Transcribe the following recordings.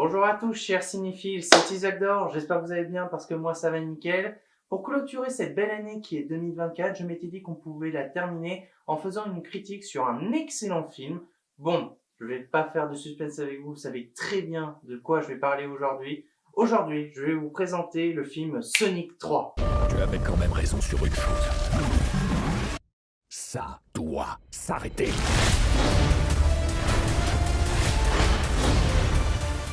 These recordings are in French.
Bonjour à tous chers cinéphiles, c'est Isaac Dor, j'espère que vous allez bien parce que moi ça va nickel. Pour clôturer cette belle année qui est 2024, je m'étais dit qu'on pouvait la terminer en faisant une critique sur un excellent film. Bon, je vais pas faire de suspense avec vous, vous savez très bien de quoi je vais parler aujourd'hui. Aujourd'hui, je vais vous présenter le film Sonic 3. Tu avais quand même raison sur une chose. Ça doit s'arrêter.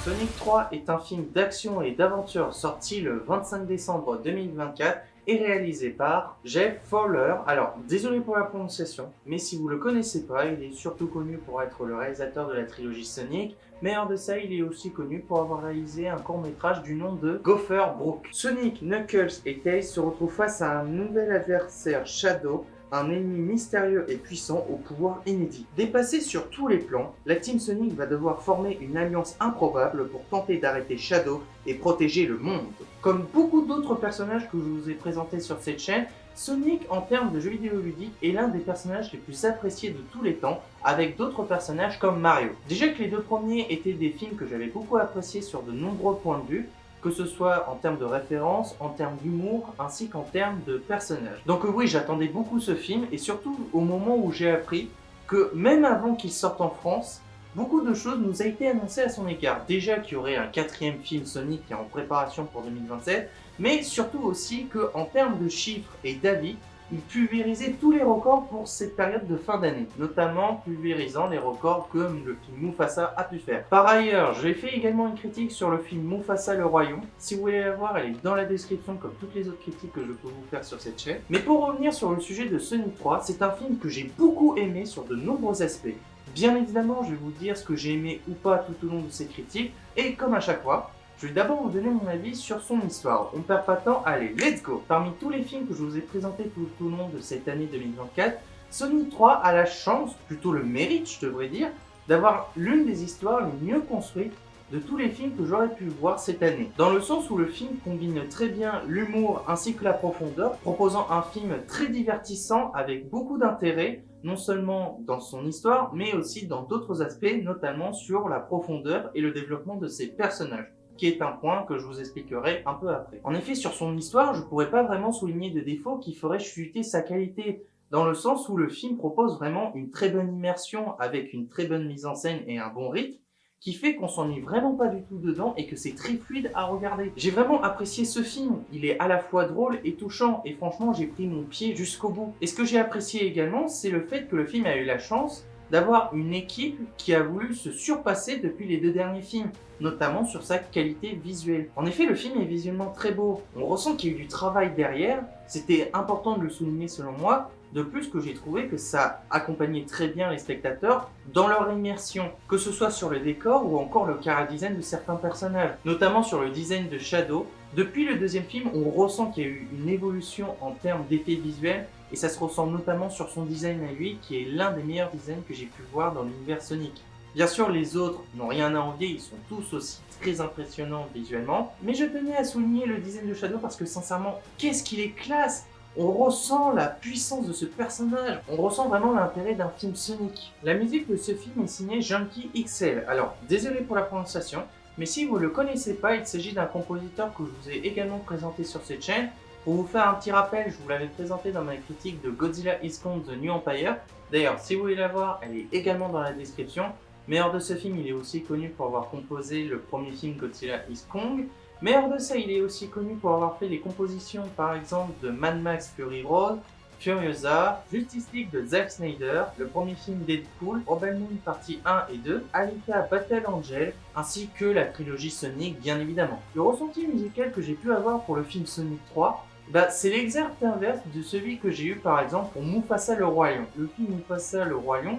Sonic 3 est un film d'action et d'aventure sorti le 25 décembre 2024 et réalisé par Jeff Fowler. Alors, désolé pour la prononciation, mais si vous le connaissez pas, il est surtout connu pour être le réalisateur de la trilogie Sonic, mais hors de ça, il est aussi connu pour avoir réalisé un court-métrage du nom de Gopher Brook. Sonic, Knuckles et Tails se retrouvent face à un nouvel adversaire, Shadow, un ennemi mystérieux et puissant au pouvoir inédit. Dépassé sur tous les plans, la Team Sonic va devoir former une alliance improbable pour tenter d'arrêter Shadow et protéger le monde. Comme beaucoup d'autres personnages que je vous ai présentés sur cette chaîne, Sonic en termes de jeux vidéo ludiques est l'un des personnages les plus appréciés de tous les temps, avec d'autres personnages comme Mario. Déjà que les deux premiers étaient des films que j'avais beaucoup appréciés sur de nombreux points de vue, que ce soit en termes de référence, en termes d'humour, ainsi qu'en termes de personnages. Donc oui, j'attendais beaucoup ce film, et surtout au moment où j'ai appris que même avant qu'il sorte en France, beaucoup de choses nous a été annoncées à son égard. Déjà qu'il y aurait un quatrième film Sonic qui est en préparation pour 2027, mais surtout aussi qu'en termes de chiffres et d'avis, il pulvérisait tous les records pour cette période de fin d'année, notamment pulvérisant les records que le film Mufasa a pu faire. Par ailleurs, j'ai fait également une critique sur le film Mufasa le Royaume. Si vous voulez la voir, elle est dans la description comme toutes les autres critiques que je peux vous faire sur cette chaîne. Mais pour revenir sur le sujet de Sonic 3, c'est un film que j'ai beaucoup aimé sur de nombreux aspects. Bien évidemment, je vais vous dire ce que j'ai aimé ou pas tout au long de ces critiques, et comme à chaque fois, je vais d'abord vous donner mon avis sur son histoire. On perd pas de temps, allez, let's go! Parmi tous les films que je vous ai présentés tout au long de cette année 2024, Sonic 3 a la chance, plutôt le mérite je devrais dire, d'avoir l'une des histoires les mieux construites de tous les films que j'aurais pu voir cette année. Dans le sens où le film combine très bien l'humour ainsi que la profondeur, proposant un film très divertissant avec beaucoup d'intérêt, non seulement dans son histoire, mais aussi dans d'autres aspects, notamment sur la profondeur et le développement de ses personnages, qui est un point que je vous expliquerai un peu après. En effet, sur son histoire, je pourrais pas vraiment souligner de défauts qui feraient chuter sa qualité, dans le sens où le film propose vraiment une très bonne immersion avec une très bonne mise en scène et un bon rythme, qui fait qu'on s'ennuie vraiment pas du tout dedans et que c'est très fluide à regarder. J'ai vraiment apprécié ce film, il est à la fois drôle et touchant, et franchement j'ai pris mon pied jusqu'au bout. Et ce que j'ai apprécié également, c'est le fait que le film a eu la chance d'avoir une équipe qui a voulu se surpasser depuis les deux derniers films, notamment sur sa qualité visuelle. En effet, le film est visuellement très beau, on ressent qu'il y a eu du travail derrière, c'était important de le souligner selon moi, de plus que j'ai trouvé que ça accompagnait très bien les spectateurs dans leur immersion, que ce soit sur le décor ou encore le chara-design de certains personnages, notamment sur le design de Shadow. Depuis le deuxième film, on ressent qu'il y a eu une évolution en termes d'effets visuels, et ça se ressent notamment sur son design à lui, qui est l'un des meilleurs designs que j'ai pu voir dans l'univers Sonic. Bien sûr, les autres n'ont rien à envier, ils sont tous aussi très impressionnants visuellement, mais je tenais à souligner le design de Shadow parce que sincèrement, qu'est-ce qu'il est classe! On ressent la puissance de ce personnage, on ressent vraiment l'intérêt d'un film Sonic. La musique de ce film est signée Junkie XL. Alors, désolé pour la prononciation, mais si vous ne le connaissez pas, il s'agit d'un compositeur que je vous ai également présenté sur cette chaîne. Pour vous faire un petit rappel, je vous l'avais présenté dans ma critique de Godzilla X Kong The New Empire. D'ailleurs, si vous voulez la voir, elle est également dans la description. Mais hors de ce film, il est aussi connu pour avoir composé le premier film Godzilla X Kong. Mais hors de ça, il est aussi connu pour avoir fait les compositions par exemple de Mad Max Fury Road, Furiosa, Justice League de Zack Snyder, le premier film Deadpool, Rebel Moon partie 1 et 2, Alita Battle Angel, ainsi que la trilogie Sonic bien évidemment. Le ressenti musical que j'ai pu avoir pour le film Sonic 3, c'est l'exact inverse de celui que j'ai eu par exemple pour Mufasa le Roi Lion. Le film Mufasa le Roi Lion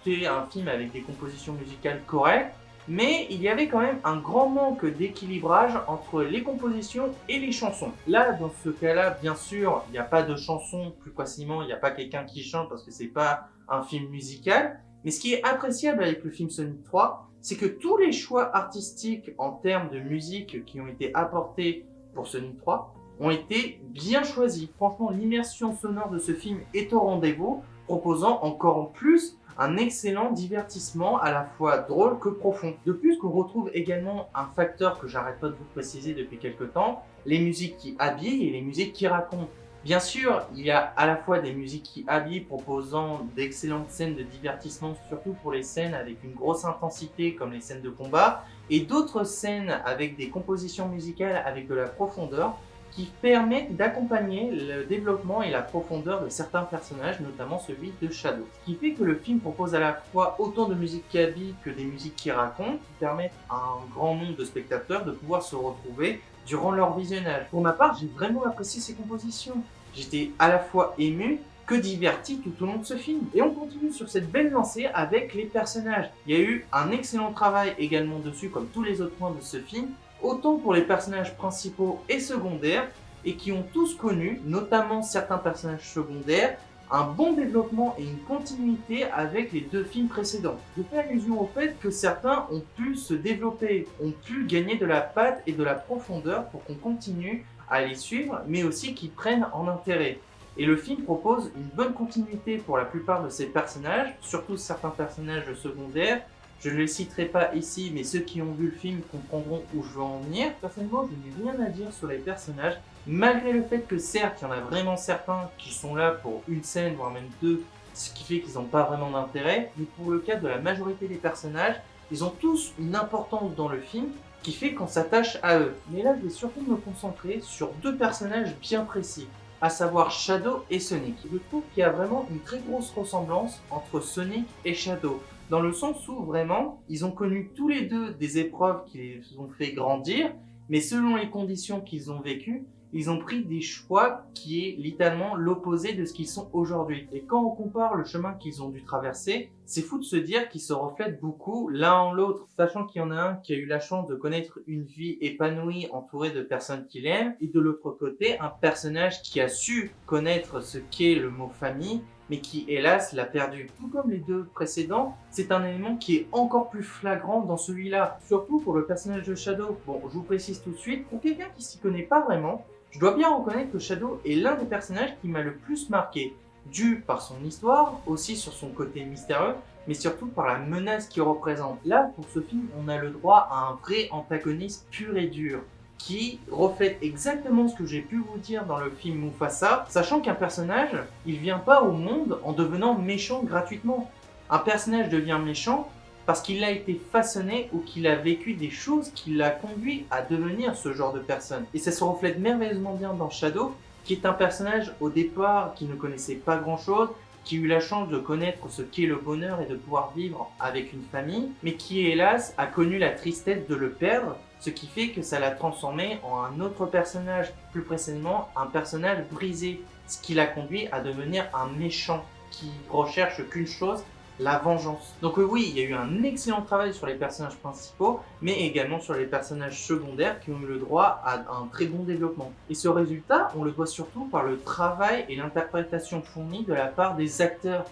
était un film avec des compositions musicales correctes, mais il y avait quand même un grand manque d'équilibrage entre les compositions et les chansons. Là, dans ce cas-là, bien sûr, il n'y a pas de chanson, plus précisément, il n'y a pas quelqu'un qui chante parce que c'est pas un film musical. Mais ce qui est appréciable avec le film Sonic 3, c'est que tous les choix artistiques en termes de musique qui ont été apportés pour Sonic 3 ont été bien choisis. Franchement, l'immersion sonore de ce film est au rendez-vous, proposant encore en plus un excellent divertissement à la fois drôle que profond. De plus, qu'on retrouve également un facteur que j'arrête pas de vous préciser depuis quelques temps, les musiques qui habillent et les musiques qui racontent. Bien sûr, il y a à la fois des musiques qui habillent proposant d'excellentes scènes de divertissement, surtout pour les scènes avec une grosse intensité comme les scènes de combat, et d'autres scènes avec des compositions musicales avec de la profondeur qui permettent d'accompagner le développement et la profondeur de certains personnages, notamment celui de Shadow. Ce qui fait que le film propose à la fois autant de musiques qui habillent que des musiques qui racontent, qui permettent à un grand nombre de spectateurs de pouvoir se retrouver durant leur visionnage. Pour ma part, j'ai vraiment apprécié ces compositions. J'étais à la fois ému que diverti tout au long de ce film. Et on continue sur cette belle lancée avec les personnages. Il y a eu un excellent travail également dessus, comme tous les autres points de ce film, autant pour les personnages principaux et secondaires, et qui ont tous connu, notamment certains personnages secondaires, un bon développement et une continuité avec les deux films précédents. Je fais allusion au fait que certains ont pu se développer, ont pu gagner de la patte et de la profondeur pour qu'on continue à les suivre, mais aussi qu'ils prennent en intérêt. Et le film propose une bonne continuité pour la plupart de ces personnages, surtout certains personnages secondaires. Je ne les citerai pas ici, mais ceux qui ont vu le film comprendront où je veux en venir. Personnellement, je n'ai rien à dire sur les personnages, malgré le fait que certes, il y en a vraiment certains qui sont là pour une scène, voire même deux, ce qui fait qu'ils n'ont pas vraiment d'intérêt. Mais pour le cas de la majorité des personnages, ils ont tous une importance dans le film, qui fait qu'on s'attache à eux. Mais là, je vais surtout me concentrer sur deux personnages bien précis, à savoir Shadow et Sonic. Je trouve qu'il y a vraiment une très grosse ressemblance entre Sonic et Shadow, dans le sens où vraiment, ils ont connu tous les deux des épreuves qui les ont fait grandir, mais selon les conditions qu'ils ont vécues, ils ont pris des choix qui est littéralement l'opposé de ce qu'ils sont aujourd'hui. Et quand on compare le chemin qu'ils ont dû traverser, c'est fou de se dire qu'ils se reflètent beaucoup l'un en l'autre, sachant qu'il y en a un qui a eu la chance de connaître une vie épanouie entourée de personnes qu'il aime, et de l'autre côté, un personnage qui a su connaître ce qu'est le mot famille, mais qui hélas l'a perdu. Tout comme les deux précédents, c'est un élément qui est encore plus flagrant dans celui-là. Surtout pour le personnage de Shadow. Bon, je vous précise tout de suite, pour quelqu'un qui s'y connaît pas vraiment, je dois bien reconnaître que Shadow est l'un des personnages qui m'a le plus marqué, dû par son histoire, aussi sur son côté mystérieux, mais surtout par la menace qu'il représente. Là, pour ce film, on a le droit à un vrai antagoniste pur et dur, qui reflète exactement ce que j'ai pu vous dire dans le film Mufasa, sachant qu'un personnage, il vient pas au monde en devenant méchant gratuitement. Un personnage devient méchant parce qu'il a été façonné ou qu'il a vécu des choses qui l'a conduit à devenir ce genre de personne. Et ça se reflète merveilleusement bien dans Shadow, qui est un personnage au départ qui ne connaissait pas grand chose, qui a eu la chance de connaître ce qu'est le bonheur et de pouvoir vivre avec une famille, mais qui hélas a connu la tristesse de le perdre, ce qui fait que ça l'a transformé en un autre personnage, plus précisément un personnage brisé, ce qui l'a conduit à devenir un méchant qui recherche qu'une chose, la vengeance. Donc oui, il y a eu un excellent travail sur les personnages principaux, mais également sur les personnages secondaires qui ont eu le droit à un très bon développement. Et ce résultat, on le voit surtout par le travail et l'interprétation fournie de la part des acteurs.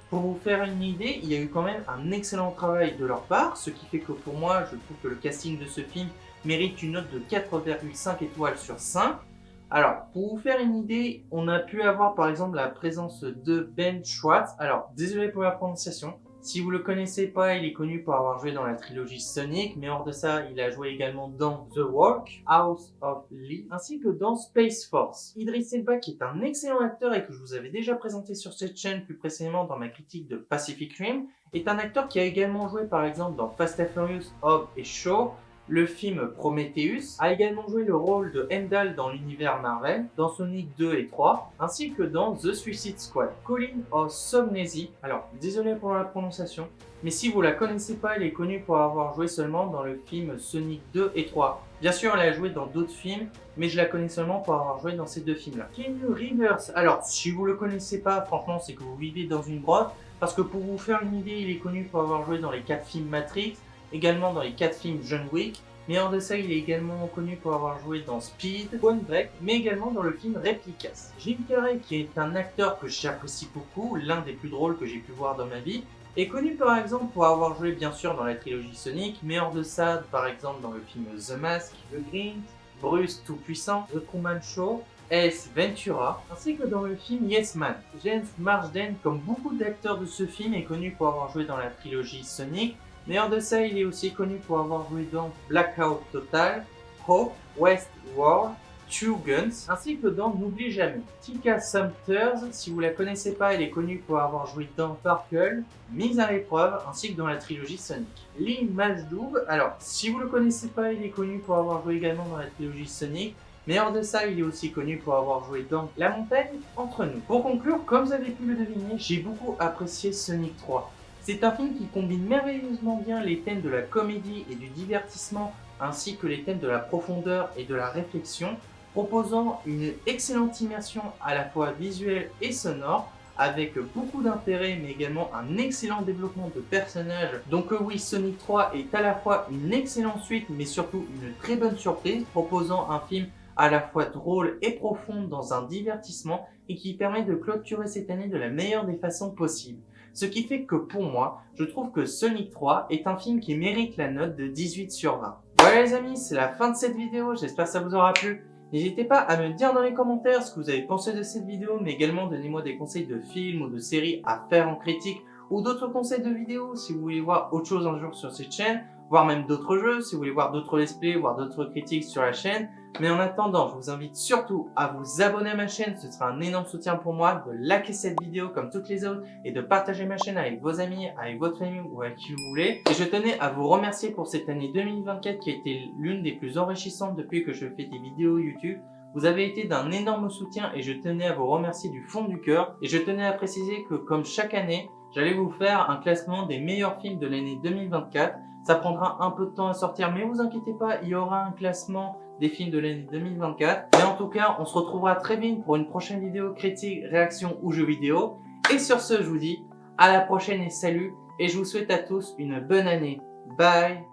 Pour vous faire une idée, il y a eu quand même un excellent travail de leur part, ce qui fait que pour moi, je trouve que le casting de ce film mérite une note de 4,5 étoiles sur 5. Alors, pour vous faire une idée, on a pu avoir par exemple la présence de Ben Schwartz. Alors, désolé pour la prononciation. Si vous le connaissez pas, il est connu pour avoir joué dans la trilogie Sonic, mais hors de ça, il a joué également dans The Walk, House of Lee, ainsi que dans Space Force. Idris Elba, qui est un excellent acteur et que je vous avais déjà présenté sur cette chaîne plus précédemment dans ma critique de Pacific Rim, est un acteur qui a également joué par exemple dans Fast and Furious, Hobbs et Shaw, le film Prometheus, a également joué le rôle de Heimdall dans l'univers Marvel, dans Sonic 2 et 3, ainsi que dans The Suicide Squad. Colin O'Shaughnessy, alors désolé pour la prononciation, mais si vous la connaissez pas, elle est connue pour avoir joué seulement dans le film Sonic 2 et 3. Bien sûr, elle a joué dans d'autres films, mais je la connais seulement pour avoir joué dans ces deux films-là. Keanu Reeves, alors si vous le connaissez pas, franchement, c'est que vous vivez dans une grotte, parce que pour vous faire une idée, il est connu pour avoir joué dans les 4 films Matrix, également dans les 4 films John Wick, mais hors de ça, il est également connu pour avoir joué dans Speed, Point Break, mais également dans le film Replicas. Jim Carrey, qui est un acteur que j'apprécie beaucoup, l'un des plus drôles que j'ai pu voir dans ma vie, est connu par exemple pour avoir joué bien sûr dans la trilogie Sonic, mais hors de ça, par exemple dans le film The Mask, The Grinch, Bruce Tout-Puissant, The Truman Show, Ace Ventura, ainsi que dans le film Yes Man. James Marsden, comme beaucoup d'acteurs de ce film, est connu pour avoir joué dans la trilogie Sonic, mais hors de ça, il est aussi connu pour avoir joué dans Blackout Total, Hope, Westworld, Two Guns, ainsi que dans N'oublie jamais. Tika Sumpters, si vous la connaissez pas, elle est connue pour avoir joué dans Sparkle, Mise à l'épreuve, ainsi que dans la trilogie Sonic. Lee Majdoub, alors si vous le connaissez pas, il est connu pour avoir joué également dans la trilogie Sonic, mais hors de ça, il est aussi connu pour avoir joué dans La montagne entre nous. Pour conclure, comme vous avez pu le deviner, j'ai beaucoup apprécié Sonic 3. C'est un film qui combine merveilleusement bien les thèmes de la comédie et du divertissement, ainsi que les thèmes de la profondeur et de la réflexion, proposant une excellente immersion à la fois visuelle et sonore, avec beaucoup d'intérêt mais également un excellent développement de personnages. Donc oui, Sonic 3 est à la fois une excellente suite mais surtout une très bonne surprise, proposant un film à la fois drôle et profond dans un divertissement et qui permet de clôturer cette année de la meilleure des façons possibles. Ce qui fait que pour moi, je trouve que Sonic 3 est un film qui mérite la note de 18 sur 20. Voilà les amis, c'est la fin de cette vidéo, j'espère que ça vous aura plu. N'hésitez pas à me dire dans les commentaires ce que vous avez pensé de cette vidéo, mais également donnez-moi des conseils de films ou de séries à faire en critique, ou d'autres conseils de vidéos si vous voulez voir autre chose un jour sur cette chaîne, voire même d'autres jeux, si vous voulez voir d'autres let's play, voire d'autres critiques sur la chaîne. Mais en attendant, je vous invite surtout à vous abonner à ma chaîne, ce sera un énorme soutien pour moi, de liker cette vidéo comme toutes les autres et de partager ma chaîne avec vos amis, avec votre famille ou avec qui vous voulez. Et je tenais à vous remercier pour cette année 2024 qui a été l'une des plus enrichissantes depuis que je fais des vidéos YouTube. Vous avez été d'un énorme soutien et je tenais à vous remercier du fond du cœur. Et je tenais à préciser que comme chaque année, j'allais vous faire un classement des meilleurs films de l'année 2024. Ça prendra un peu de temps à sortir, mais vous inquiétez pas, il y aura un classement des films de l'année 2024. Mais en tout cas, on se retrouvera très vite pour une prochaine vidéo critique, réaction ou jeu vidéo. Et sur ce, je vous dis à la prochaine et salut. Et je vous souhaite à tous une bonne année. Bye!